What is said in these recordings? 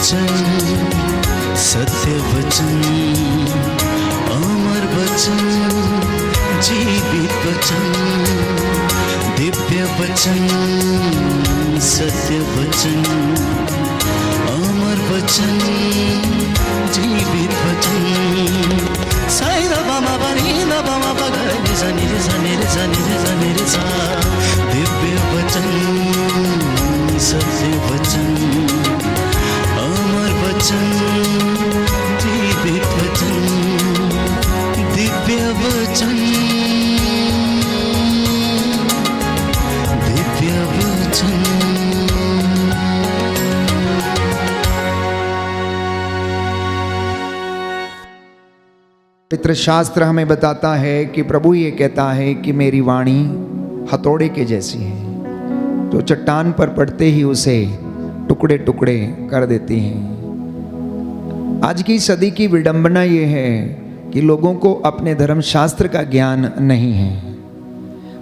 वचन, सत्य वचन, अमर वचन, जीवित वचन, दिव्य वचन, सत्य वचन, अमर वचन, जीवित वचन। साई दा मा पा नी दा पा मा पा गा रे सा नी रे सा नी रे सा नी रे सा नी रे सा। दिव्य वचन, सत्य वचन, अमर वचन, जीवित वचन, दिव्य वचन, दिव्य वचन। पवित्र शास्त्र हमें बताता है कि प्रभु ये कहता है कि मेरी वाणी हथौड़े के जैसी है, जो चट्टान पर पड़ते ही उसे टुकड़े टुकड़े कर देती हैं। आज की सदी की विडंबना ये है कि लोगों को अपने धर्मशास्त्र का ज्ञान नहीं है।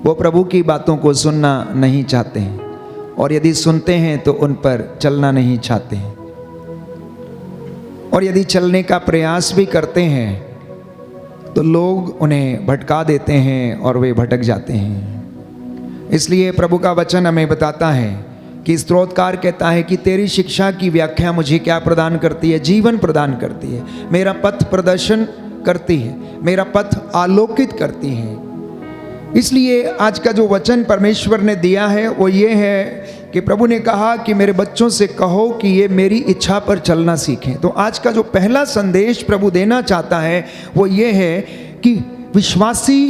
वो प्रभु की बातों को सुनना नहीं चाहते हैं, और यदि सुनते हैं तो उन पर चलना नहीं चाहते हैं, और यदि चलने का प्रयास भी करते हैं तो लोग उन्हें भटका देते हैं और वे भटक जाते हैं। इसलिए प्रभु का वचन हमें बताता है कि स्तोत्रकार कहता है कि तेरी शिक्षा की व्याख्या मुझे क्या प्रदान करती है? जीवन प्रदान करती है, मेरा पथ प्रदर्शन करती है, मेरा पथ आलोकित करती है। इसलिए आज का जो वचन परमेश्वर ने दिया है वो ये है कि प्रभु ने कहा कि मेरे बच्चों से कहो कि ये मेरी इच्छा पर चलना सीखें। तो आज का जो पहला संदेश प्रभु देना चाहता है वो ये है कि विश्वासी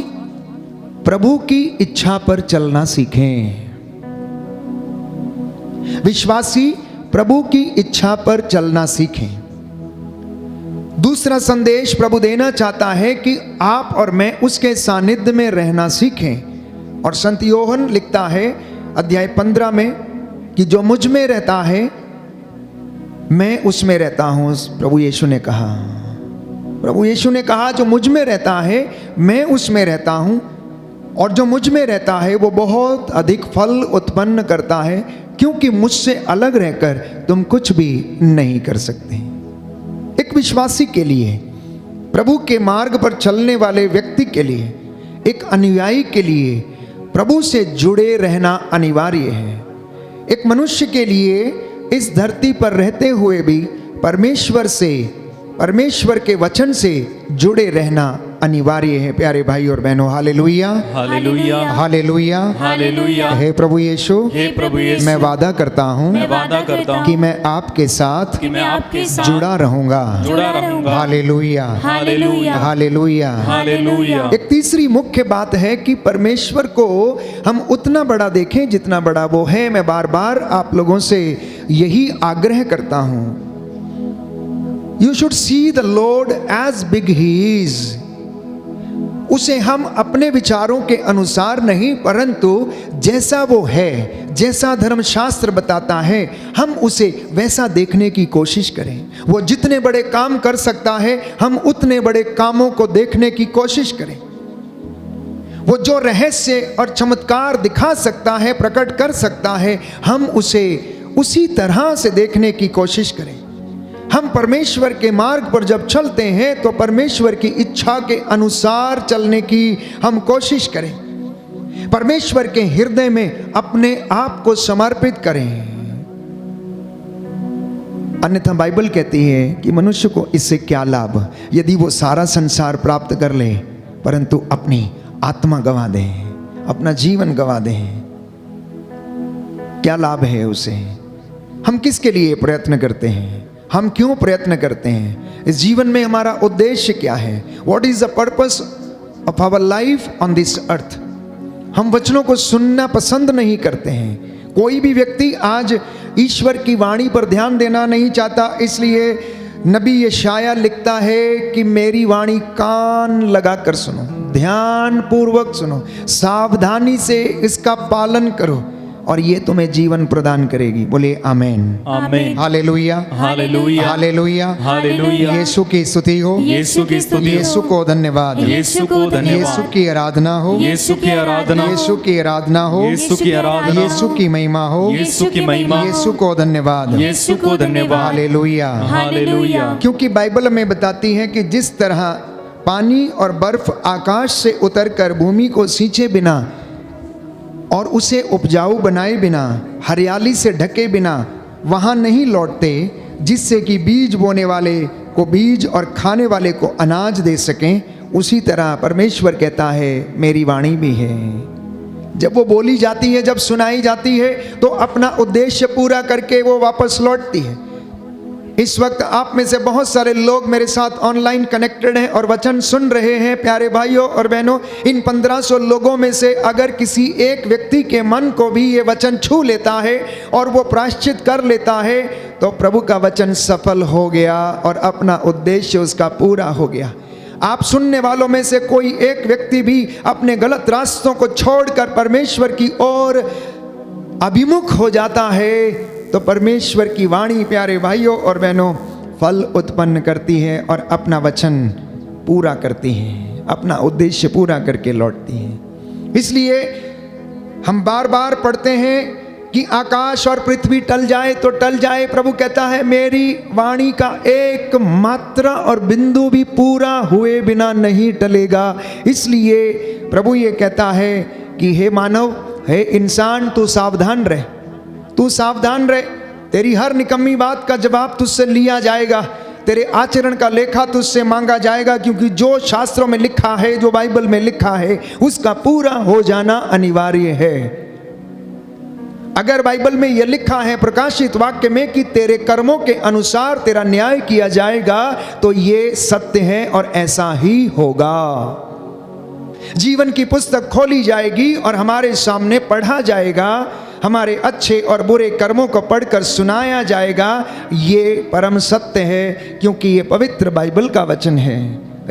प्रभु की इच्छा पर चलना सीखें। विश्वासी प्रभु की इच्छा पर चलना सीखें। दूसरा संदेश प्रभु देना चाहता है कि आप और मैं उसके सानिध्य में रहना सीखें। और संत योहन लिखता है अध्याय 15 में कि जो मुझ में रहता है मैं उसमें रहता हूं। प्रभु यीशु ने कहा, प्रभु यीशु ने कहा जो मुझ में रहता है मैं उसमें रहता हूं, और जो मुझ में रहता है वो बहुत अधिक फल उत्पन्न करता है, क्योंकि मुझसे अलग रहकर तुम कुछ भी नहीं कर सकते। एक विश्वासी के लिए, प्रभु के मार्ग पर चलने वाले व्यक्ति के लिए, एक अनुयायी के लिए प्रभु से जुड़े रहना अनिवार्य है। एक मनुष्य के लिए इस धरती पर रहते हुए भी परमेश्वर से, परमेश्वर के वचन से जुड़े रहना अनिवार्य है। प्यारे भाई और बहनों, हालेलुया, हालेलुया, हालेलुया, हालेलुया। हे प्रभु यीशु, हे प्रभु यीशु, मैं वादा करता हूँ कि मैं आपके साथ जुड़ा रहूंगा। Hallelujah, hallelujah, hallelujah, hallelujah. एक तीसरी मुख्य बात है कि परमेश्वर को हम उतना बड़ा देखें जितना बड़ा वो है। मैं बार बार आप लोगों से यही आग्रह करता हूं, You should see the Lord as big He is। उसे हम अपने विचारों के अनुसार नहीं, परंतु जैसा वो है, जैसा धर्मशास्त्र बताता है, हम उसे वैसा देखने की कोशिश करें। वो जितने बड़े काम कर सकता है, हम उतने बड़े कामों को देखने की कोशिश करें। वो जो रहस्य और चमत्कार दिखा सकता है, प्रकट कर सकता है, हम उसे उसी तरह से देखने की कोशिश करें। हम परमेश्वर के मार्ग पर जब चलते हैं तो परमेश्वर की इच्छा के अनुसार चलने की हम कोशिश करें। परमेश्वर के हृदय में अपने आप को समर्पित करें। अन्यथा बाइबल कहती है कि मनुष्य को इससे क्या लाभ यदि वो सारा संसार प्राप्त कर ले परंतु अपनी आत्मा गंवा दे, अपना जीवन गंवा दे। क्या लाभ है उसे? हम किसके लिए प्रयत्न करते हैं? हम क्यों प्रयत्न करते हैं? इस जीवन में हमारा उद्देश्य क्या है? What is the purpose of our life on this earth? हम वचनों को सुनना पसंद नहीं करते हैं। कोई भी व्यक्ति आज ईश्वर की वाणी पर ध्यान देना नहीं चाहता, इसलिए नबी यशाया लिखता है कि मेरी वाणी कान लगाकर सुनो, ध्यान पूर्वक सुनो, सावधानी से इसका पालन करो। और ये तुम्हें जीवन प्रदान करेगी। बोले आमेन। आमीन। Hallelujah, hallelujah. Hallelujah. Hallelujah. Yeshu की स्तुति हो, यीशु की स्तुति हो। यीशु को धन्यवाद, यीशु को धन्यवाद। यीशु की आराधना हो, यीशु की आराधना हो। यीशु की आराधना हो, यीशु की आराधना हो। यीशु की महिमा हो, यीशु की महिमा हो। यीशु को धन्यवाद। यीशु को धन्यवाद। हालेलुया। हालेलुया। क्योंकि बाइबल में बताती है कि जिस तरह पानी और बर्फ आकाश से उतरकर भूमि को सींचे बिना और उसे उपजाऊ बनाए बिना, हरियाली से ढके बिना वहाँ नहीं लौटते, जिससे कि बीज बोने वाले को बीज और खाने वाले को अनाज दे सकें, उसी तरह परमेश्वर कहता है मेरी वाणी भी है। जब वो बोली जाती है, जब सुनाई जाती है, तो अपना उद्देश्य पूरा करके वो वापस लौटती है। इस वक्त आप में से बहुत सारे लोग मेरे साथ ऑनलाइन कनेक्टेड हैं और वचन सुन रहे हैं। प्यारे भाइयों और बहनों, इन 1500 लोगों में से अगर किसी एक व्यक्ति के मन को भी ये वचन छू लेता है और वो प्रायश्चित कर लेता है, तो प्रभु का वचन सफल हो गया और अपना उद्देश्य उसका पूरा हो गया। आप सुनने वालों में से कोई एक व्यक्ति भी अपने गलत रास्तों को छोड़कर परमेश्वर की ओर अभिमुख हो जाता है, तो परमेश्वर की वाणी प्यारे भाइयों और बहनों फल उत्पन्न करती है और अपना वचन पूरा करती है, अपना उद्देश्य पूरा करके लौटती है। इसलिए हम बार बार पढ़ते हैं कि आकाश और पृथ्वी टल जाए तो टल जाए, प्रभु कहता है मेरी वाणी का एक मात्रा और बिंदु भी पूरा हुए बिना नहीं टलेगा। इसलिए प्रभु ये कहता है कि हे मानव, हे इंसान, तू सावधान रह, तू सावधान रह। तेरी हर निकम्मी बात का जवाब तुझसे लिया जाएगा, तेरे आचरण का लेखा तुझसे मांगा जाएगा, क्योंकि जो शास्त्रों में लिखा है, जो बाइबल में लिखा है, उसका पूरा हो जाना अनिवार्य है। अगर बाइबल में यह लिखा है प्रकाशित वाक्य में कि तेरे कर्मों के अनुसार तेरा न्याय किया जाएगा, तो ये सत्य है और ऐसा ही होगा। जीवन की पुस्तक खोली जाएगी और हमारे सामने पढ़ा जाएगा, हमारे अच्छे और बुरे कर्मों को पढ़कर सुनाया जाएगा। ये परम सत्य है, क्योंकि ये पवित्र बाइबल का वचन है,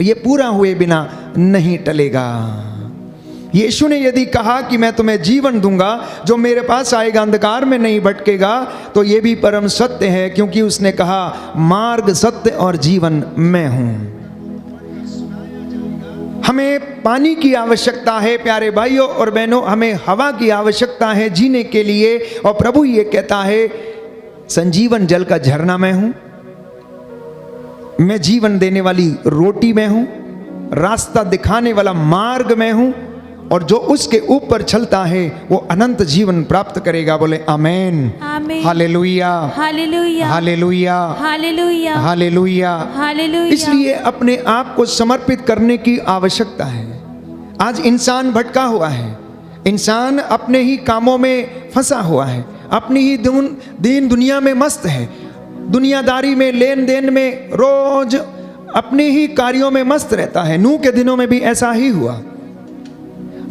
ये पूरा हुए बिना नहीं टलेगा। यीशु ने यदि कहा कि मैं तुम्हें जीवन दूंगा, जो मेरे पास आएगा अंधकार में नहीं भटकेगा, तो ये भी परम सत्य है, क्योंकि उसने कहा मार्ग, सत्य और जीवन मैं हूं। हमें पानी की आवश्यकता है प्यारे भाइयों और बहनों, हमें हवा की आवश्यकता है जीने के लिए। और प्रभु ये कहता है संजीवन जल का झरना मैं हूं, मैं जीवन देने वाली रोटी मैं हूं, रास्ता दिखाने वाला मार्ग मैं हूं, और जो उसके ऊपर चलता है वो अनंत जीवन प्राप्त करेगा। बोले आमेन। आमीन। Hallelujah, hallelujah, hallelujah, hallelujah, hallelujah. Hallelujah. इसलिए अपने आप को समर्पित करने की आवश्यकता है। आज इंसान भटका हुआ है, इंसान अपने ही कामों में फंसा हुआ है, अपनी ही दीन दुनिया में मस्त है, दुनियादारी में, लेन देन में, रोज अपने ही कार्यों में मस्त रहता है। नूह के दिनों में भी ऐसा ही हुआ।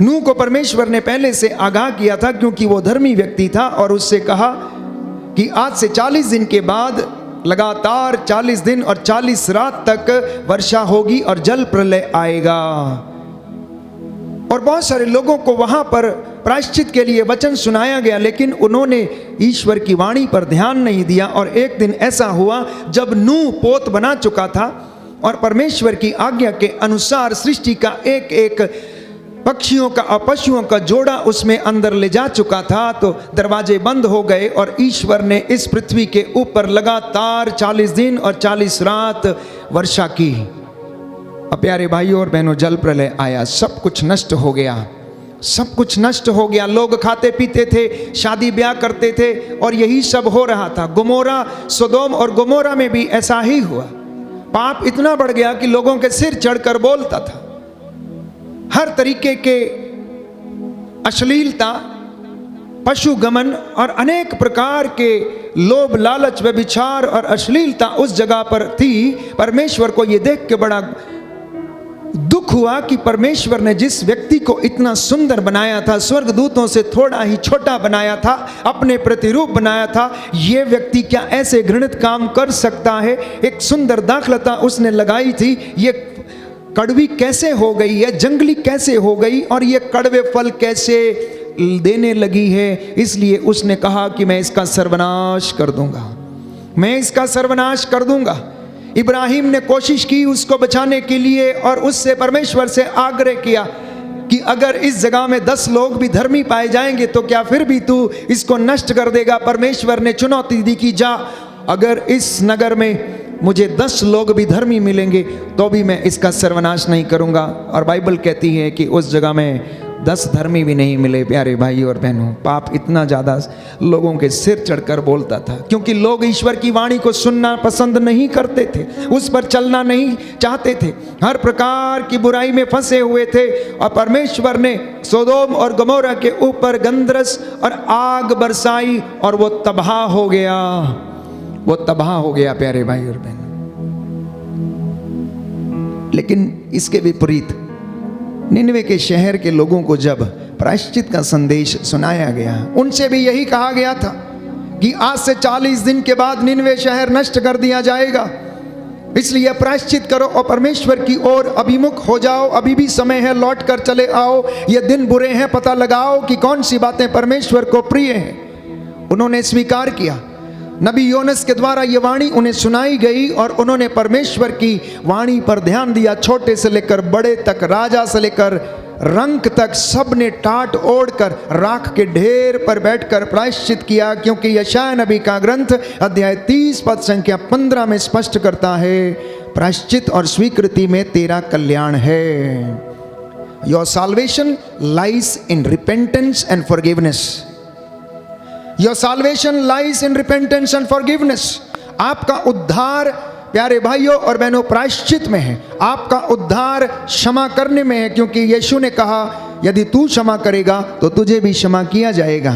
नूह को परमेश्वर ने पहले से आगाह किया था, क्योंकि वो धर्मी व्यक्ति था, और उससे कहा कि आज से 40 दिन के बाद लगातार 40 दिन और 40 रात तक वर्षा होगी और जल प्रलय आएगा। और बहुत सारे लोगों को वहां पर प्रायश्चित के लिए वचन सुनाया गया, लेकिन उन्होंने ईश्वर की वाणी पर ध्यान नहीं दिया। और एक दिन ऐसा हुआ जब नूह पोत बना चुका था और परमेश्वर की आज्ञा के अनुसार सृष्टि का एक एक पक्षियों का और पशुओं का जोड़ा उसमें अंदर ले जा चुका था, तो दरवाजे बंद हो गए और ईश्वर ने इस पृथ्वी के ऊपर लगातार 40 दिन और 40 रात वर्षा की। अब प्यारे भाइयों और बहनों, जल प्रलय आया, सब कुछ नष्ट हो गया, सब कुछ नष्ट हो गया। लोग खाते पीते थे, शादी ब्याह करते थे, और यही सब हो रहा था। गोमोरा, सोदोम और गोमोरा में भी ऐसा ही हुआ। पाप इतना बढ़ गया कि लोगों के सिर चढ़कर बोलता था। हर तरीके के अश्लीलता, पशुगमन और अनेक प्रकार के लोभ, लालच, व्यभिचार और अश्लीलता उस जगह पर थी। परमेश्वर को यह देख के बड़ा दुख हुआ कि परमेश्वर ने जिस व्यक्ति को इतना सुंदर बनाया था, स्वर्गदूतों से थोड़ा ही छोटा बनाया था, अपने प्रतिरूप बनाया था, ये व्यक्ति क्या ऐसे घृणित काम कर सकता है। एक सुंदर दाखलता उसने लगाई थी, ये कड़वी कैसे हो गई है, जंगली कैसे हो गई, और ये कड़वे फल कैसे देने लगी है, इसलिए उसने कहा कि मैं इसका सर्वनाश कर दूंगा, मैं इसका सर्वनाश कर दूंगा। इब्राहिम ने कोशिश की उसको बचाने के लिए और उससे परमेश्वर से आग्रह किया कि अगर इस जगह में 10 लोग भी धर्मी पाए जाएंगे तो क्या फिर भी तू इसको नष्ट कर देगा? परमेश्वर ने चुनौती दी कि जा, अगर इस नगर में मुझे 10 लोग भी धर्मी मिलेंगे तो भी मैं इसका सर्वनाश नहीं करूंगा। और बाइबल कहती है कि उस जगह में 10 धर्मी भी नहीं मिले। प्यारे भाई और बहनों, पाप इतना ज़्यादा लोगों के सिर चढ़कर बोलता था, क्योंकि लोग ईश्वर की वाणी को सुनना पसंद नहीं करते थे, उस पर चलना नहीं चाहते थे, हर प्रकार की बुराई में फंसे हुए थे। और परमेश्वर ने सोदोम और गमोरा के ऊपर गंधरस और आग बरसाई और वो तबाह हो गया, वो तबाह हो गया प्यारे भाई और बहन। लेकिन इसके विपरीत निनवे के शहर के लोगों को जब प्रायश्चित का संदेश सुनाया गया, उनसे भी यही कहा गया था कि आज से 40 दिन के बाद निनवे शहर नष्ट कर दिया जाएगा, इसलिए प्रायश्चित करो और परमेश्वर की ओर अभिमुख हो जाओ, अभी भी समय है, लौट कर चले आओ, ये दिन बुरे हैं, पता लगाओ कि कौन सी बातें परमेश्वर को प्रिय हैं। उन्होंने स्वीकार किया, नबी योनस के द्वारा ये वाणी उन्हें सुनाई गई और उन्होंने परमेश्वर की वाणी पर ध्यान दिया। छोटे से लेकर बड़े तक, राजा से लेकर रंक तक, सब ने टाट ओढ़कर राख के ढेर पर बैठकर प्रायश्चित किया, क्योंकि यशायाह नबी का ग्रंथ अध्याय 30 पद संख्या 15 में स्पष्ट करता है, प्रायश्चित और स्वीकृति में तेरा कल्याण है। Your salvation lies in repentance and forgiveness. Your salvation lies in repentance and forgiveness. आपका उद्धार प्यारे भाइयों और बहनों प्रायश्चित में है, आपका उद्धार क्षमा करने में है, क्योंकि यीशु ने कहा यदि तू क्षमा करेगा तो तुझे भी क्षमा किया जाएगा,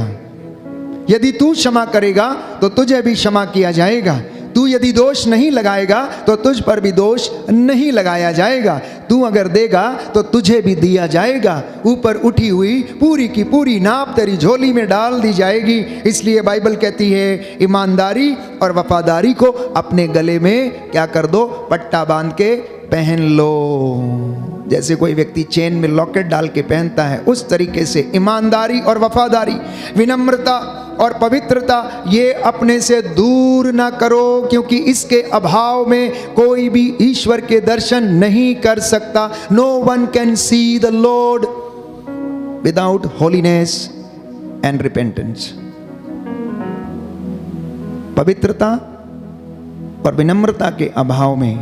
यदि तू क्षमा करेगा तो तुझे भी क्षमा किया जाएगा, तू यदि दोष नहीं लगाएगा तो तुझ पर भी दोष नहीं लगाया जाएगा, तू अगर देगा तो तुझे भी दिया जाएगा, ऊपर उठी हुई पूरी की पूरी नाप तेरी झोली में डाल दी जाएगी। इसलिए बाइबल कहती है ईमानदारी और वफादारी को अपने गले में क्या कर दो, पट्टा बांध के पहन लो। जैसे कोई व्यक्ति चेन में लॉकेट डाल के पहनता है, उस तरीके से ईमानदारी और वफादारी, विनम्रता और पवित्रता ये अपने से दूर ना करो, क्योंकि इसके अभाव में कोई भी ईश्वर के दर्शन नहीं कर सकता। No one can see the Lord without holiness and repentance. पवित्रता और विनम्रता के अभाव में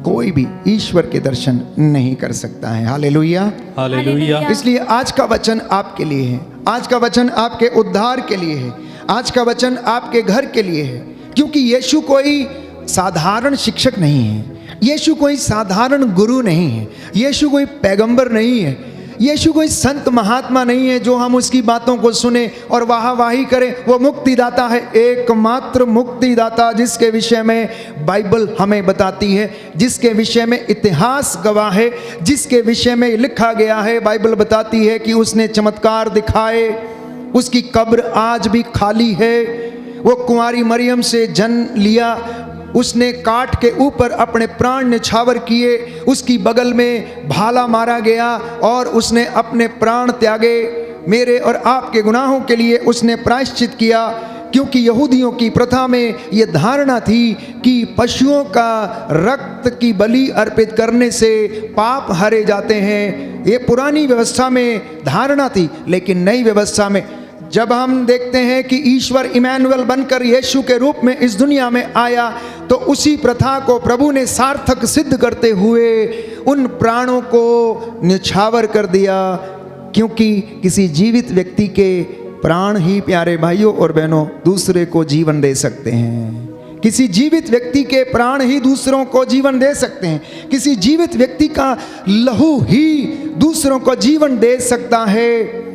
कोई भी ईश्वर के दर्शन नहीं कर सकता है। Hallelujah, hallelujah. इसलिए आज का वचन आपके लिए है, आज का वचन आपके उद्धार के लिए है, आज का वचन आपके घर के लिए है, क्योंकि यीशु कोई साधारण शिक्षक नहीं है, यीशु कोई साधारण गुरु नहीं है, यीशु कोई पैगंबर नहीं है, यीशु कोई संत महात्मा नहीं है जो हम उसकी बातों को सुने और वाहवाही करें। वो मुक्तिदाता है, एकमात्र मुक्तिदाता, जिसके विषय में बाइबल हमें बताती है, जिसके विषय में इतिहास गवाह है, जिसके विषय में लिखा गया है। बाइबल बताती है कि उसने चमत्कार दिखाए, उसकी कब्र आज भी खाली है, वो कुंवारी मरियम से जन्म लिया, उसने काट के ऊपर अपने प्राण न्यौछावर किए, उसकी बगल में भाला मारा गया और उसने अपने प्राण त्यागे। मेरे और आपके गुनाहों के लिए उसने प्रायश्चित किया, क्योंकि यहूदियों की प्रथा में ये धारणा थी कि पशुओं का रक्त की बलि अर्पित करने से पाप हरे जाते हैं। ये पुरानी व्यवस्था में धारणा थी, लेकिन नई व्यवस्था में जब हम देखते हैं कि ईश्वर इमैनुअल बनकर यीशु के रूप में इस दुनिया में आया, तो उसी प्रथा को प्रभु ने सार्थक सिद्ध करते हुए उन प्राणों को न्यौछावर कर दिया, क्योंकि किसी जीवित व्यक्ति के प्राण ही प्यारे भाइयों और बहनों दूसरे को जीवन दे सकते हैं। किसी जीवित व्यक्ति के प्राण ही दूसरों को जीवन दे सकते हैं। किसी जीवित व्यक्ति का लहू ही दूसरों को जीवन दे सकता है,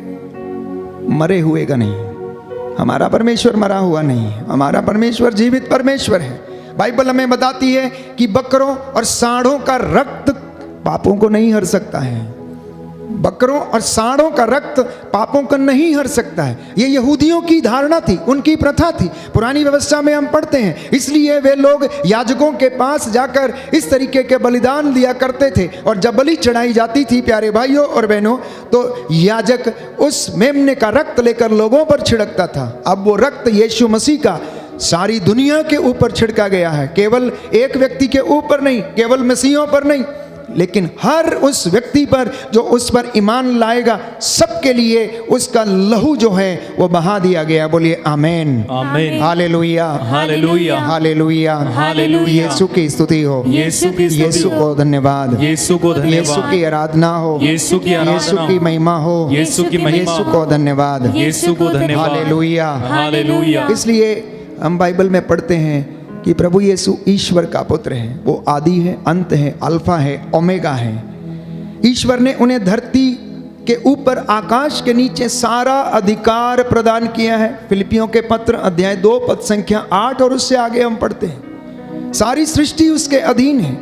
मरे हुए का नहीं। हमारा परमेश्वर मरा हुआ नहीं, हमारा परमेश्वर जीवित परमेश्वर है। बाइबल हमें बताती है कि बकरों और सांडों का रक्त पापों को नहीं हर सकता है, बकरों और सांडों का रक्त पापों को नहीं हर सकता है। ये यहूदियों की धारणा थी, उनकी प्रथा थी। पुरानी व्यवस्था में हम पढ़ते हैं, इसलिए वे लोग याजकों के पास जाकर इस तरीके के बलिदान दिया करते थे। और जब बलि चढ़ाई जाती थी प्यारे भाइयों और बहनों, तो याजक उस मेमने का रक्त लेकर लोगों पर छिड़कता था। अब वो रक्त यीशु मसीह का सारी दुनिया के ऊपर छिड़का गया है, केवल एक व्यक्ति के ऊपर नहीं, केवल मसीहों पर नहीं, लेकिन हर उस व्यक्ति पर जो उस पर ईमान लाएगा, सबके लिए उसका लहू जो है वो बहा दिया गया। बोलिए आमेन, आमीन, hallelujah, hallelujah, hallelujah, hallelujah. Yeshu की स्तुति हो, यीशु की स्तुति यीशु हो, को धन्यवाद, यीशु को यीशु धन्यवाद, की आराधना हो, यीशु की यीशु आराधना की हो, महिमा हो, यीशु की महिमा यीशु हो, को धन्यवाद, यीशु को धन्यवाद, हालेलुया, हालेलुया। इसलिए हम बाइबल में पढ़ते हैं कि प्रभु यीशु ईश्वर का पुत्र है। वो आदि है, अंत है, अल्फा है, ओमेगा है। ईश्वर ने उन्हें धरती के ऊपर, आकाश के नीचे सारा अधिकार प्रदान किया है। फिलिपियों के पत्र अध्याय 2 पद संख्या 8 और उससे आगे हम पढ़ते हैं, सारी सृष्टि उसके अधीन है।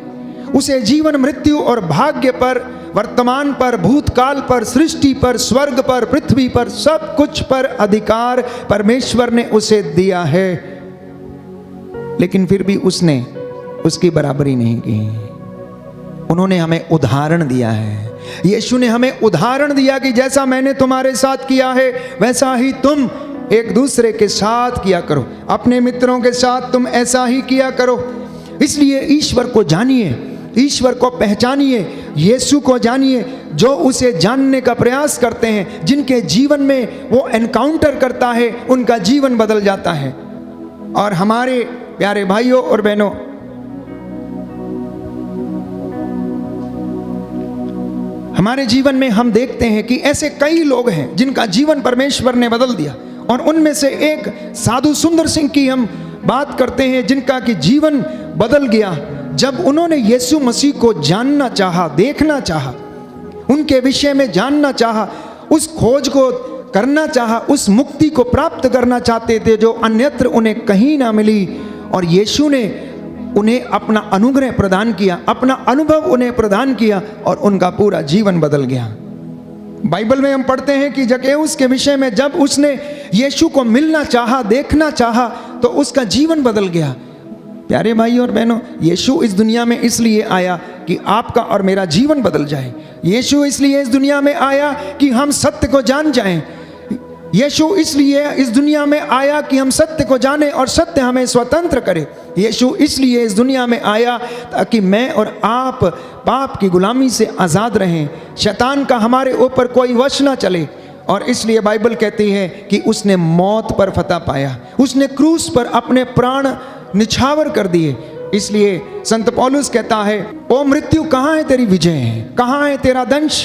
उसे जीवन, मृत्यु और भाग्य पर, वर्तमान पर, भूतकाल पर, सृष्टि पर, स्वर्ग पर, पृथ्वी पर, सब कुछ पर अधिकार परमेश्वर ने उसे दिया है। लेकिन फिर भी उसने उसकी बराबरी नहीं की। उन्होंने हमें उदाहरण दिया है। यीशु ने हमें उदाहरण दिया कि जैसा मैंने तुम्हारे साथ किया है वैसा ही तुम एक दूसरे के साथ किया करो, अपने मित्रों के साथ तुम ऐसा ही किया करो। इसलिए ईश्वर को जानिए, ईश्वर को पहचानिए, यीशु को जानिए। जो उसे जानने का प्रयास करते हैं, जिनके जीवन में वो एनकाउंटर करता है, उनका जीवन बदल जाता है। और हमारे प्यारे भाइयों और बहनों, हमारे जीवन में हम देखते हैं कि ऐसे कई लोग हैं जिनका जीवन परमेश्वर ने बदल दिया। और उनमें से एक साधु सुंदर सिंह की हम बात करते हैं, जिनका कि जीवन बदल गया जब उन्होंने यीशु मसीह को जानना चाहा, देखना चाहा, उनके विषय में जानना चाहा, उस खोज को करना चाहा, उस मुक्ति को प्राप्त करना चाहते थे जो अन्यत्र उन्हें कहीं ना मिली। और यीशु ने उन्हें अपना अनुग्रह प्रदान किया, अपना अनुभव उन्हें प्रदान किया और उनका पूरा जीवन बदल गया। बाइबल में हम पढ़ते हैं कि जक्कैउस के विषय में, जब उसने यीशु को मिलना चाहा, देखना चाहा, तो उसका जीवन बदल गया। प्यारे भाइयों और बहनों, यीशु इस दुनिया में इसलिए आया कि आपका और मेरा जीवन बदल जाए। यीशु इसलिए इस दुनिया में आया कि हम सत्य को जान जाएं। यीशु इसलिए इस दुनिया में आया कि हम सत्य को जाने और सत्य हमें स्वतंत्र करे। यीशु इसलिए इस दुनिया में आया ताकि मैं और आप पाप की गुलामी से आज़ाद रहें, शैतान का हमारे ऊपर कोई वश ना चले। और इसलिए बाइबल कहती है कि उसने मौत पर फतह पाया, उसने क्रूस पर अपने प्राण निछावर कर दिए। इसलिए संत पौलुस कहता है, ओ मृत्यु कहाँ है तेरी विजय, कहाँ है तेरा दंश?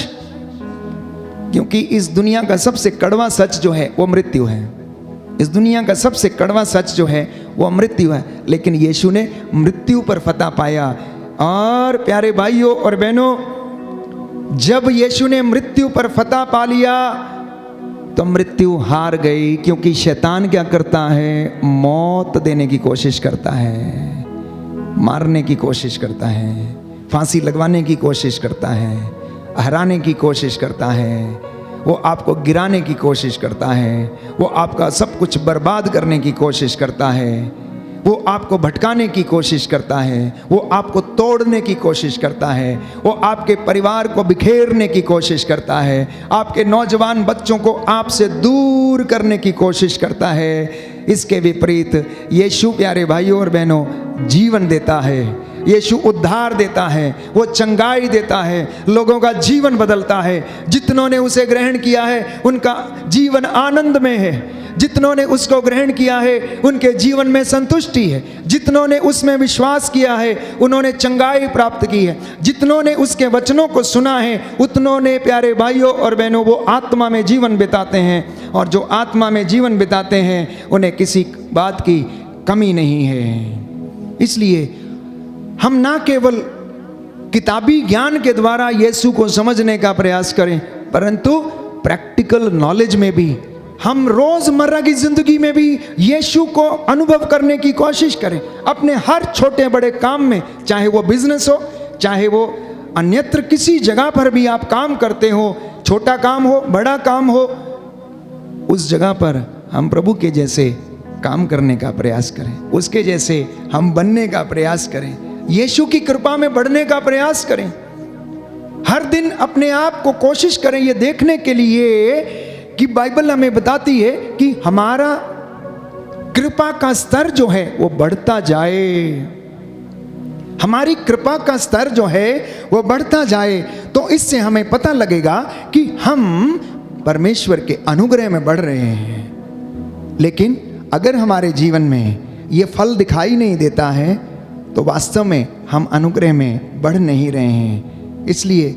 क्योंकि इस दुनिया का सबसे कड़वा सच जो है वो मृत्यु है। इस दुनिया का सबसे कड़वा सच जो है वो मृत्यु है। लेकिन यीशु ने मृत्यु पर फतह पाया। और प्यारे भाइयों और बहनों, जब यीशु ने मृत्यु पर फतह पा लिया तो मृत्यु हार गई। क्योंकि शैतान क्या करता है? मौत देने की कोशिश करता है, मारने की कोशिश करता है, फांसी लगवाने की कोशिश करता है, हराने की कोशिश करता है, वो आपको गिराने की कोशिश करता है, वो आपका सब कुछ बर्बाद करने की कोशिश करता है, वो आपको भटकाने की कोशिश करता है, वो आपको तोड़ने की कोशिश करता है, वो आपके परिवार को बिखेरने की कोशिश करता है, आपके नौजवान बच्चों को आपसे दूर करने की कोशिश करता है। इसके विपरीत यीशु प्यारे भाइयों और बहनों जीवन देता है, यीशु उद्धार देता है, वो चंगाई देता है, लोगों का जीवन बदलता है। जितनों ने उसे ग्रहण किया है उनका जीवन आनंद में है, जितनों ने उसको ग्रहण किया है उनके जीवन में संतुष्टि है, जितनों ने उसमें विश्वास किया है उन्होंने चंगाई प्राप्त की है, जितनों ने उसके वचनों को सुना है उतनों ने प्यारे भाइयों और बहनों वो आत्मा में जीवन बिताते हैं। और जो आत्मा में जीवन बिताते हैं उन्हें किसी बात की कमी नहीं है। इसलिए हम ना केवल किताबी ज्ञान के द्वारा यीशु को समझने का प्रयास करें, परंतु प्रैक्टिकल नॉलेज में भी हम रोजमर्रा की जिंदगी में भी यीशु को अनुभव करने की कोशिश करें। अपने हर छोटे बड़े काम में, चाहे वो बिजनेस हो, चाहे वो अन्यत्र किसी जगह पर भी आप काम करते हो, छोटा काम हो बड़ा काम हो, उस जगह पर हम प्रभु के जैसे काम करने का प्रयास करें, उसके जैसे हम बनने का प्रयास करें, यीशु की कृपा में बढ़ने का प्रयास करें। हर दिन अपने आप को कोशिश करें ये देखने के लिए कि बाइबल हमें बताती है कि हमारा कृपा का स्तर जो है वो बढ़ता जाए, हमारी कृपा का स्तर जो है वो बढ़ता जाए। तो इससे हमें पता लगेगा कि हम परमेश्वर के अनुग्रह में बढ़ रहे हैं। लेकिन अगर हमारे जीवन में ये फल दिखाई नहीं देता है तो वास्तव में हम अनुग्रह में बढ़ नहीं रहे हैं। इसलिए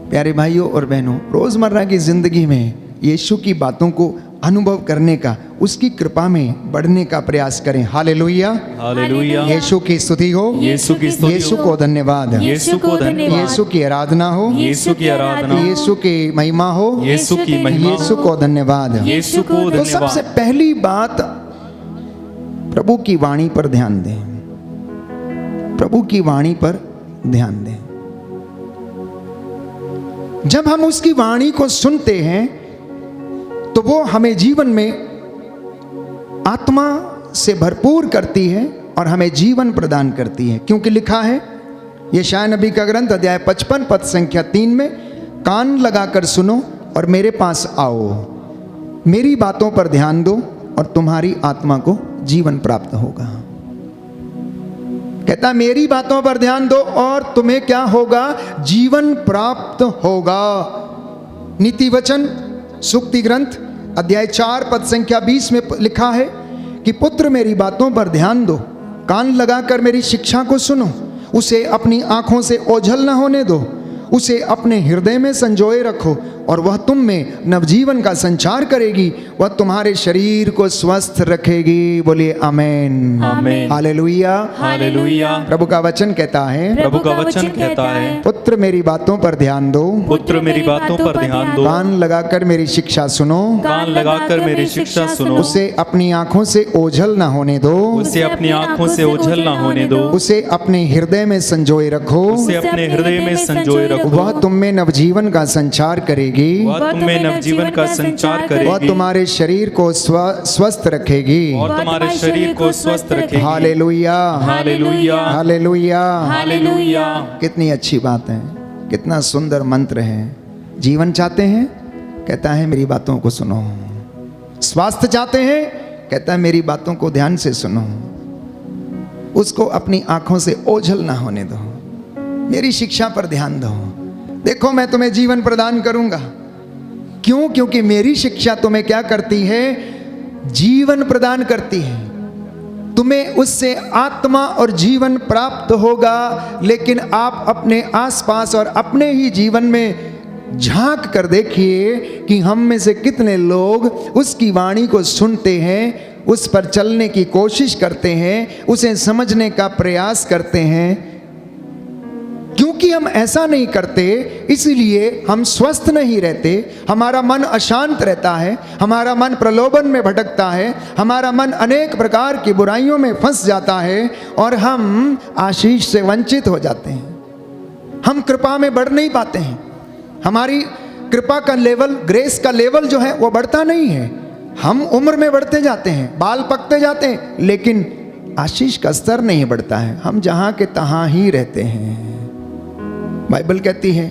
प्यारे भाइयों और बहनों, रोज़मर्रा की ज़िंदगी में यीशु की बातों को अनुभव करने का, उसकी कृपा में बढ़ने का प्रयास करें। Hallelujah, hallelujah. यीशु की स्तुति हो, यीशु की स्तुति यीशु हो, को धन्यवाद, यीशु को धन्यवाद, यीशु की आराधना हो, यीशु की आराधना, यीशु की महिमा हो, यीशु की महिमा, यीशु को धन्यवाद। यीशु को तो सबसे धन्यवाद। पहली बात, प्रभु की वाणी पर ध्यान दें, प्रभु की वाणी पर ध्यान दें। जब हम उसकी वाणी को सुनते हैं तो वो हमें जीवन में आत्मा से भरपूर करती है और हमें जीवन प्रदान करती है। क्योंकि लिखा है यशायाह नबी का ग्रंथ अध्याय 55 पद संख्या 3 में, कान लगाकर सुनो और मेरे पास आओ, मेरी बातों पर ध्यान दो और तुम्हारी आत्मा को जीवन प्राप्त होगा। कहता है मेरी बातों पर ध्यान दो और तुम्हें क्या होगा? जीवन प्राप्त होगा। नीति वचन सूक्ति ग्रंथ अध्याय 4 पद संख्या 20 में लिखा है कि पुत्र मेरी बातों पर ध्यान दो, कान लगाकर मेरी शिक्षा को सुनो, उसे अपनी आंखों से ओझल न होने दो, उसे अपने हृदय में संजोए रखो और वह तुम में नवजीवन का संचार करेगी, वह तुम्हारे शरीर को स्वस्थ रखेगी। बोलिए आमेन, आमेन, हालेलुया, हालेलुया। प्रभु का वचन कहता है, प्रभु का वचन कहता है, पुत्र मेरी बातों पर ध्यान दो, पुत्र मेरी बातों पर ध्यान दो, कान लगाकर मेरी शिक्षा सुनो, कान लगाकर मेरी शिक्षा सुनो, उसे अपनी आंखों से ओझल ना होने दो, उसे अपनी आंखों से ओझल ना होने दो, उसे अपने हृदय में संजोए रखो, उसे अपने हृदय में संजोए रखो, वह तुम में नवजीवन का संचार करेगी, वह तुम में नवजीवन का संचार वह करेगी, तुम्हारे शरीर को स्वस्थ रखेगी। और तुम्हारे शरीर को स्वस्थ रखेगी। Hallelujah, hallelujah, hallelujah. हालेलुया। कितनी अच्छी बात है, कितना सुंदर मंत्र है। जीवन चाहते हैं, कहता है मेरी बातों को सुनो। स्वास्थ्य चाहते हैं, कहता है मेरी बातों को ध्यान से सुनो, उसको अपनी आंखों से ओझल ना होने दो, मेरी शिक्षा पर ध्यान दो, देखो मैं तुम्हें जीवन प्रदान करूंगा। क्यों? क्योंकि मेरी शिक्षा तुम्हें क्या करती है? जीवन प्रदान करती है। तुम्हें उससे आत्मा और जीवन प्राप्त होगा। लेकिन आप अपने आसपास और अपने ही जीवन में झांक कर देखिए कि हम में से कितने लोग उसकी वाणी को सुनते हैं, उस पर चलने की कोशिश करते हैं, उसे समझने का प्रयास करते हैं। क्योंकि हम ऐसा नहीं करते, इसलिए हम स्वस्थ नहीं रहते, हमारा मन अशांत रहता है, हमारा मन प्रलोभन में भटकता है, हमारा मन अनेक प्रकार की बुराइयों में फंस जाता है और हम आशीष से वंचित हो जाते हैं। हम कृपा में बढ़ नहीं पाते हैं, हमारी कृपा का लेवल, ग्रेस का लेवल जो है वो बढ़ता नहीं है। हम उम्र में बढ़ते जाते हैं, बाल पकते जाते हैं, लेकिन आशीष का स्तर नहीं बढ़ता है। हम जहाँ के तहाँ ही रहते हैं। बाइबल कहती है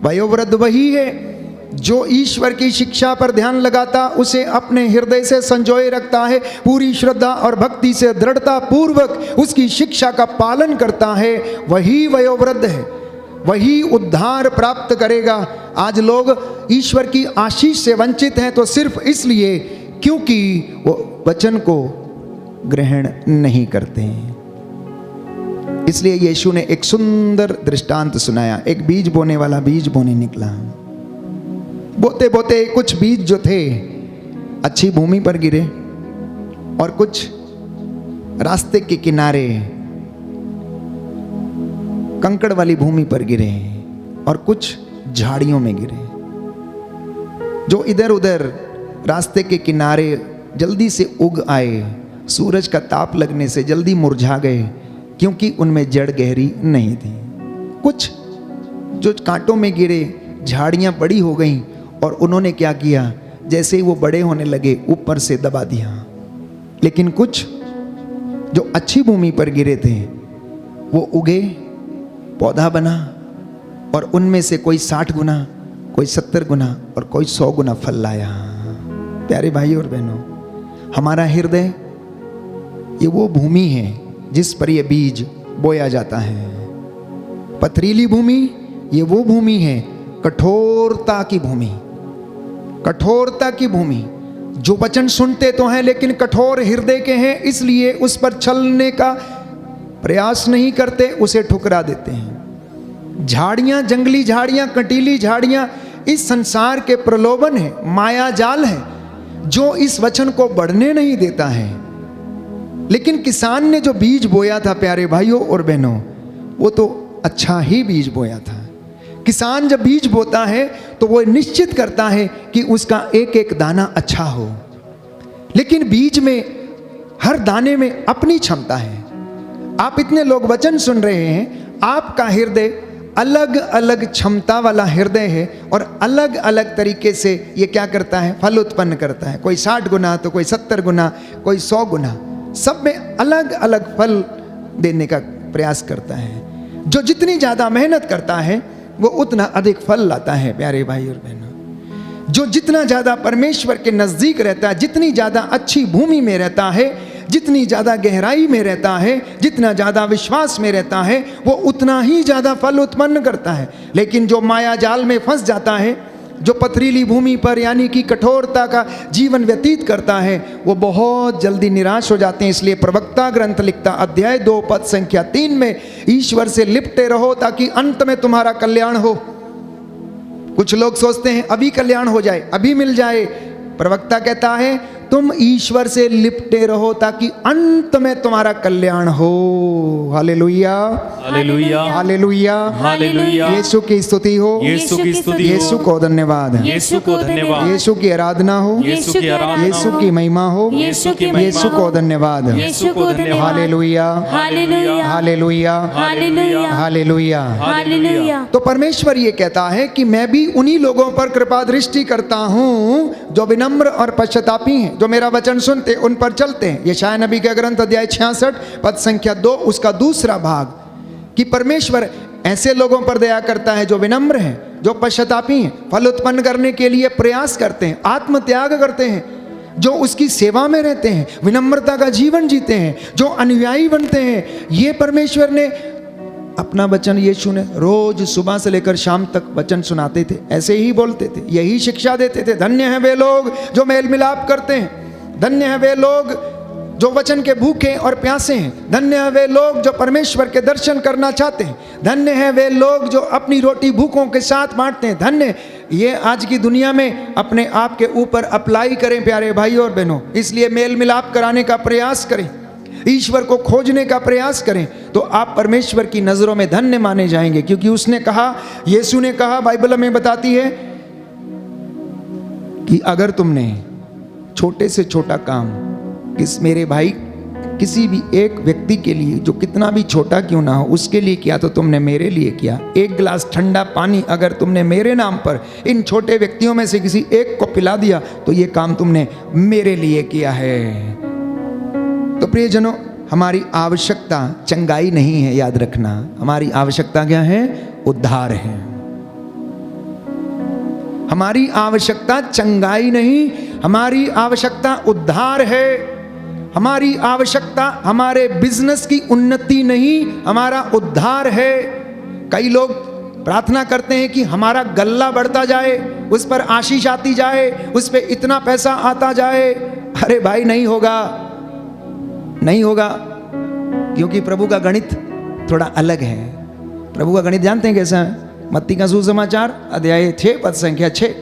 वयोवृद्ध वही है जो ईश्वर की शिक्षा पर ध्यान लगाता, उसे अपने हृदय से संजोए रखता है, पूरी श्रद्धा और भक्ति से दृढ़ता पूर्वक उसकी शिक्षा का पालन करता है, वही वयोवृद्ध है, वही उद्धार प्राप्त करेगा। आज लोग ईश्वर की आशीष से वंचित हैं तो सिर्फ इसलिए क्योंकि वो वचन को ग्रहण नहीं करते हैं। इसलिए यीशु ने एक सुंदर दृष्टांत सुनाया। एक बीज बोने वाला बीज बोने निकला। बोते बोते कुछ बीज जो थे अच्छी भूमि पर गिरे और कुछ रास्ते के किनारे कंकड़ वाली भूमि पर गिरे और कुछ झाड़ियों में गिरे। जो इधर उधर रास्ते के किनारे जल्दी से उग आए, सूरज का ताप लगने से जल्दी मुरझा गए क्योंकि उनमें जड़ गहरी नहीं थी। कुछ जो कांटों में गिरे, झाड़ियाँ बड़ी हो गईं और उन्होंने क्या किया, जैसे ही वो बड़े होने लगे ऊपर से दबा दिया। लेकिन कुछ जो अच्छी भूमि पर गिरे थे वो उगे, पौधा बना और उनमें से कोई 60 गुना, कोई 70 गुना और कोई 100 गुना फल लाया। प्यारे भाई और बहनों, हमारा हृदय ये वो भूमि है जिस पर ये बीज बोया जाता है। पथरीली भूमि ये वो भूमि है, कठोरता की भूमि, कठोरता की भूमि, जो वचन सुनते तो हैं लेकिन कठोर हृदय के हैं, इसलिए उस पर चलने का प्रयास नहीं करते, उसे ठुकरा देते हैं। झाड़ियाँ, जंगली झाड़ियाँ, कटीली झाड़ियाँ इस संसार के प्रलोभन है, माया जाल है जो इस वचन को बढ़ने नहीं देता है। लेकिन किसान ने जो बीज बोया था प्यारे भाइयों और बहनों, वो तो अच्छा ही बीज बोया था। किसान जब बीज बोता है तो वो निश्चित करता है कि उसका एक एक दाना अच्छा हो, लेकिन बीज में, हर दाने में अपनी क्षमता है। आप इतने लोग वचन सुन रहे हैं, आपका हृदय अलग अलग क्षमता वाला हृदय है और अलग अलग तरीके से ये क्या करता है, फल उत्पन्न करता है। कोई 60 गुना तो कोई 70 गुना, कोई 100 गुना, सब में अलग अलग फल देने का प्रयास करता है। जो जितनी ज़्यादा मेहनत करता है वो उतना अधिक फल लाता है। प्यारे भाई और बहनों, जो जितना ज़्यादा परमेश्वर के नज़दीक रहता है, जितनी ज़्यादा अच्छी भूमि में रहता है, जितनी ज़्यादा गहराई में रहता है, जितना ज़्यादा विश्वास में रहता है, वो उतना ही ज़्यादा फल उत्पन्न करता है। लेकिन जो माया जाल में फंस जाता है, जो पथरीली भूमि पर यानी कि कठोरता का जीवन व्यतीत करता है, वो बहुत जल्दी निराश हो जाते हैं। इसलिए प्रवक्ता ग्रंथ लिखता, अध्याय 2 पद संख्या 3 में, ईश्वर से लिपटे रहो ताकि अंत में तुम्हारा कल्याण हो। कुछ लोग सोचते हैं अभी कल्याण हो जाए, अभी मिल जाए। प्रवक्ता कहता है तुम ईश्वर से लिपटे रहो ताकि अंत में तुम्हारा कल्याण हो। Hallelujah, hallelujah, hallelujah, hallelujah. Yeshu की स्तुति हो, यीशु की स्तुति हो, यीशु को धन्यवाद, यीशु को धन्यवाद, यीशु की आराधना हो, यीशु की आराधना, यीशु की महिमा हो, यीशु की महिमा, यीशु को धन्यवाद। यीशु को धन्यवाद। Hallelujah, hallelujah, hallelujah, hallelujah, hallelujah. Hallelujah. तो परमेश्वर ये कहता है कि मैं भी उन्हीं लोगों पर कृपा दृष्टि करता हूँ जो विनम्र और पश्चातापी हैं, जो मेरा वचन सुनते उन पर चलते हैं। यशायाह नबी का ग्रंथ अध्याय 66 पद संख्या 2 उसका दूसरा भाग, कि परमेश्वर ऐसे लोगों पर दया करता है जो विनम्र हैं, जो पश्चातापी हैं, फल उत्पन्न करने के लिए प्रयास करते हैं, आत्मत्याग करते हैं, जो उसकी सेवा में रहते हैं, विनम्रता का जीवन जीते हैं, जो अनुयायी बनते हैं। ये परमेश्वर ने अपना वचन, यीशु ने रोज सुबह से लेकर शाम तक वचन सुनाते थे, ऐसे ही बोलते थे, यही शिक्षा देते थे। धन्य हैं वे लोग जो मेल मिलाप करते हैं, धन्य हैं वे लोग जो वचन के भूखे और प्यासे हैं, धन्य हैं वे लोग जो परमेश्वर के दर्शन करना चाहते हैं, धन्य हैं वे लोग जो अपनी रोटी भूखों के साथ बांटते हैं। धन्य ये आज की दुनिया में अपने आप के ऊपर अप्लाई करें प्यारे भाई और बहनों। इसलिए मेल मिलाप कराने का प्रयास करें, ईश्वर को खोजने का प्रयास करें, तो आप परमेश्वर की नज़रों में धन्य माने जाएंगे। क्योंकि उसने कहा, यीशु ने कहा, बाइबल में बताती है कि अगर तुमने छोटे से छोटा काम मेरे भाई किसी भी एक व्यक्ति के लिए, जो कितना भी छोटा क्यों ना हो, उसके लिए किया तो तुमने मेरे लिए किया। एक गिलास ठंडा पानी अगर तुमने मेरे नाम पर इन छोटे व्यक्तियों में से किसी एक को पिला दिया तो ये काम तुमने मेरे लिए किया है। तो प्रियजनों, हमारी आवश्यकता चंगाई नहीं है, याद रखना। हमारी आवश्यकता क्या है? उद्धार है। हमारी आवश्यकता चंगाई नहीं, हमारी आवश्यकता उद्धार है। हमारी आवश्यकता हमारे बिजनेस की उन्नति नहीं, हमारा उद्धार है। कई लोग प्रार्थना करते हैं कि हमारा गल्ला बढ़ता जाए, उस पर आशीष आती जाए, उस पर इतना पैसा आता जाए। अरे भाई, नहीं होगा, नहीं होगा, क्योंकि प्रभु का गणित थोड़ा अलग है। प्रभु का गणित जानते हैं कैसा है? मत्ती का सुसमाचार अध्याय 6 पद संख्या 6,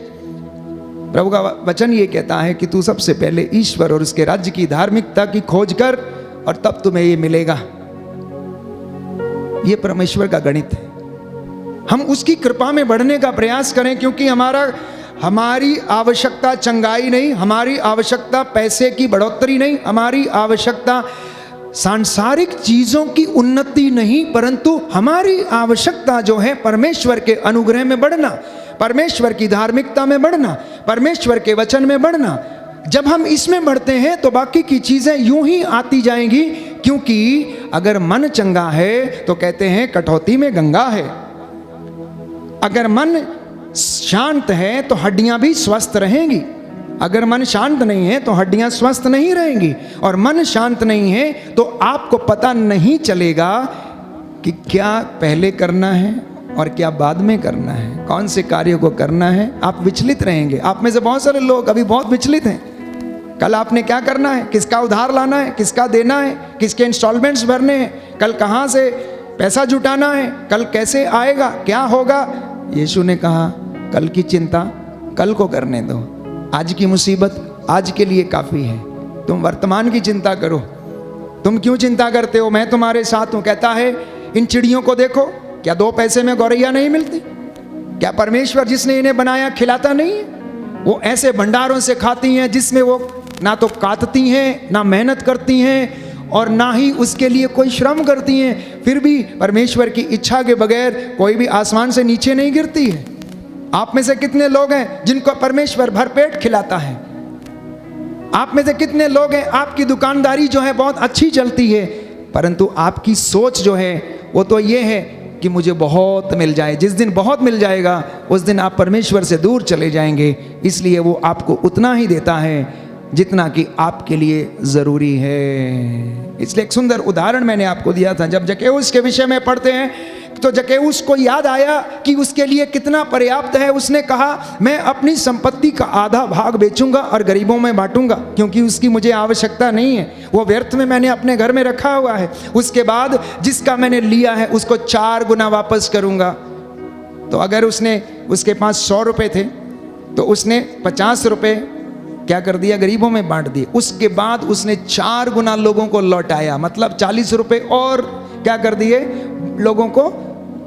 प्रभु का वचन ये कहता है कि तू सबसे पहले ईश्वर और उसके राज्य की धार्मिकता की खोज कर और तब तुम्हें ये मिलेगा। ये परमेश्वर का गणित है। हम उसकी कृपा में बढ़ने का प्रयास करें, क्योंकि हमारी आवश्यकता चंगाई नहीं, हमारी आवश्यकता पैसे की बढ़ोतरी नहीं, हमारी आवश्यकता सांसारिक चीजों की उन्नति नहीं, परंतु हमारी आवश्यकता जो है परमेश्वर के अनुग्रह में बढ़ना, परमेश्वर की धार्मिकता में बढ़ना, परमेश्वर के वचन में बढ़ना। जब हम इसमें बढ़ते हैं तो बाकी की चीजें यूं ही आती जाएंगी, क्योंकि अगर मन चंगा है तो कहते हैं कटौती में गंगा है। अगर मन शांत है तो हड्डियां भी स्वस्थ रहेंगी, अगर मन शांत नहीं है तो हड्डियां स्वस्थ नहीं रहेंगी। और मन शांत नहीं है तो आपको पता नहीं चलेगा कि क्या पहले करना है और क्या बाद में करना है, कौन से कार्य को करना है। आप विचलित रहेंगे। आप में से बहुत सारे लोग अभी बहुत विचलित हैं। कल आपने क्या करना है, किसका उधार लाना है, किसका देना है, किसके इंस्टॉलमेंट्स भरने हैं, कल कहाँ से पैसा जुटाना है, कल कैसे आएगा, क्या होगा। यीशु ने कहा कल की चिंता कल को करने दो, आज की मुसीबत आज के लिए काफ़ी है, तुम वर्तमान की चिंता करो। तुम क्यों चिंता करते हो, मैं तुम्हारे साथ हूँ। कहता है इन चिड़ियों को देखो, क्या 2 पैसे में गौरैया नहीं मिलती? क्या परमेश्वर जिसने इन्हें बनाया खिलाता नहीं है? वो ऐसे भंडारों से खाती हैं जिसमें वो ना तो काटती हैं, ना मेहनत करती हैं और ना ही उसके लिए कोई श्रम करती हैं। फिर भी परमेश्वर की इच्छा के बगैर कोई भी आसमान से नीचे नहीं गिरती है। आप में से कितने लोग हैं जिनको परमेश्वर भरपेट खिलाता है? आप में से कितने लोग हैं आपकी दुकानदारी जो है बहुत अच्छी चलती है, परंतु आपकी सोच जो है वो तो ये है कि मुझे बहुत मिल जाए। जिस दिन बहुत मिल जाएगा उस दिन आप परमेश्वर से दूर चले जाएंगे। इसलिए वो आपको उतना ही देता है जितना कि आपके लिए ज़रूरी है। इसलिए एक सुंदर उदाहरण मैंने आपको दिया था। जब जक्कैउस के विषय में पढ़ते हैं तो जक्कैउस को याद आया कि उसके लिए कितना पर्याप्त है। उसने कहा मैं अपनी संपत्ति का आधा भाग बेचूंगा और गरीबों में बांटूंगा, क्योंकि उसकी मुझे आवश्यकता नहीं है, वो व्यर्थ में मैंने अपने घर में रखा हुआ है। उसके बाद जिसका मैंने लिया है उसको 4 गुना वापस करूंगा। तो अगर उसके पास 100 रुपये थे तो उसने 50 रुपये क्या कर दिया, गरीबों में बांट दिए। उसके बाद उसने 4 गुना लोगों को लौटाया, मतलब 40 रुपये और क्या कर दिए, लोगों को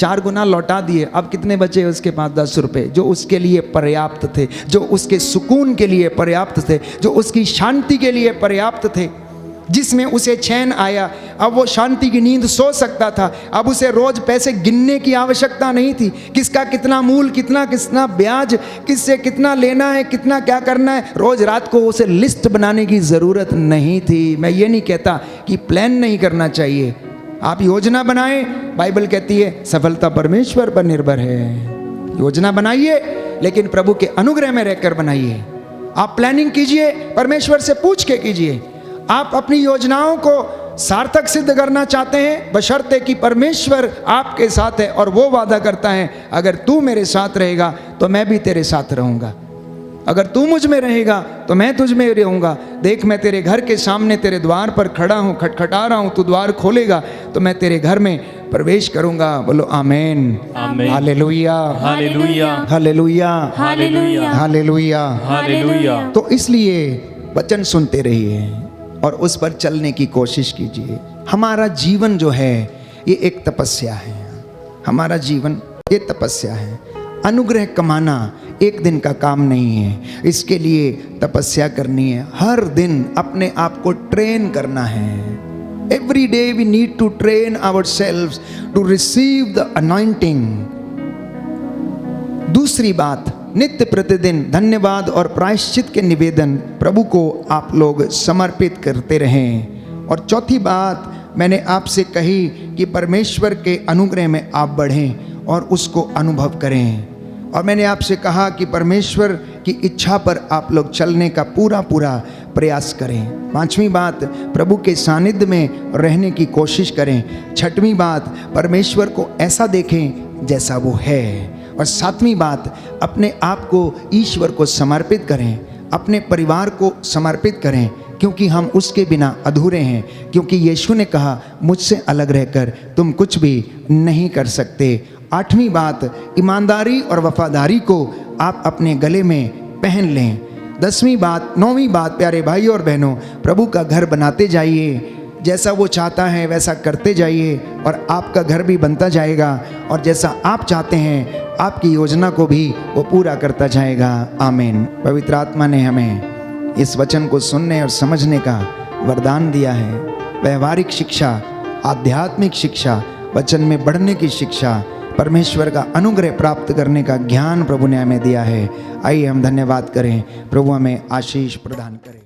4 गुना लौटा दिए। अब कितने बचे उसके पास? 10 रुपये, जो उसके लिए पर्याप्त थे, जो उसके सुकून के लिए पर्याप्त थे, जो उसकी शांति के लिए पर्याप्त थे, जिसमें उसे चैन आया। अब वो शांति की नींद सो सकता था। अब उसे रोज पैसे गिनने की आवश्यकता नहीं थी, किसका कितना मूल, कितना कितना ब्याज, किससे कितना लेना है, कितना क्या करना है। रोज रात को उसे लिस्ट बनाने की ज़रूरत नहीं थी। मैं ये नहीं कहता कि प्लान नहीं करना चाहिए, आप योजना बनाएं। बाइबल कहती है सफलता परमेश्वर पर निर्भर है। योजना बनाइए, लेकिन प्रभु के अनुग्रह में रहकर बनाइए। आप प्लानिंग कीजिए, परमेश्वर से पूछ के कीजिए। आप अपनी योजनाओं को सार्थक सिद्ध करना चाहते हैं, बशर्ते कि परमेश्वर आपके साथ है और वो वादा करता है अगर तू मेरे साथ रहेगा तो मैं भी तेरे साथ रहूँगा, अगर तू मुझ में रहेगा तो मैं तुझ में रहूँगा। देख मैं तेरे घर के सामने तेरे द्वार पर खड़ा हूँ, खटखटा रहा हूँ, तू द्वार खोलेगा तो मैं तेरे घर में प्रवेश करूँगा। बोलो amen, amen. Hallelujah, hallelujah, hallelujah, hallelujah, hallelujah, hallelujah. तो इसलिए वचन सुनते रहिए और उस पर चलने की कोशिश कीजिए। हमारा जीवन जो है ये एक तपस्या है, हमारा जीवन ये तपस्या है। अनुग्रह कमाना एक दिन का काम नहीं है, इसके लिए तपस्या करनी है। हर दिन अपने आप को ट्रेन करना है। Every day we need to train ourselves to receive the anointing. दूसरी बात, नित्य प्रतिदिन धन्यवाद और प्रायश्चित के निवेदन प्रभु को आप लोग समर्पित करते रहें। और चौथी बात मैंने आपसे कही कि परमेश्वर के अनुग्रह में आप बढ़ें और उसको अनुभव करें। और मैंने आपसे कहा कि परमेश्वर की इच्छा पर आप लोग चलने का पूरा प्रयास करें। 5वीं बात, प्रभु के सानिध्य में रहने की कोशिश करें। 6वीं बात, परमेश्वर को ऐसा देखें जैसा वो है। और 7वीं बात, अपने आप को ईश्वर को समर्पित करें, अपने परिवार को समर्पित करें, क्योंकि हम उसके बिना अधूरे हैं। क्योंकि यीशु ने कहा मुझसे अलग रहकर तुम कुछ भी नहीं कर सकते। 8वीं बात, ईमानदारी और वफादारी को आप अपने गले में पहन लें। 10वीं बात, 9वीं बात, प्यारे भाई और बहनों, प्रभु का घर बनाते जाइए। जैसा वो चाहता है वैसा करते जाइए और आपका घर भी बनता जाएगा। और जैसा आप चाहते हैं आपकी योजना को भी वो पूरा करता जाएगा। आमीन। पवित्र आत्मा ने हमें इस वचन को सुनने और समझने का वरदान दिया है। व्यवहारिक शिक्षा, आध्यात्मिक शिक्षा, वचन में बढ़ने की शिक्षा, परमेश्वर का अनुग्रह प्राप्त करने का ज्ञान प्रभु ने हमें दिया है। आइए हम धन्यवाद करें, प्रभु हमें आशीष प्रदान करें।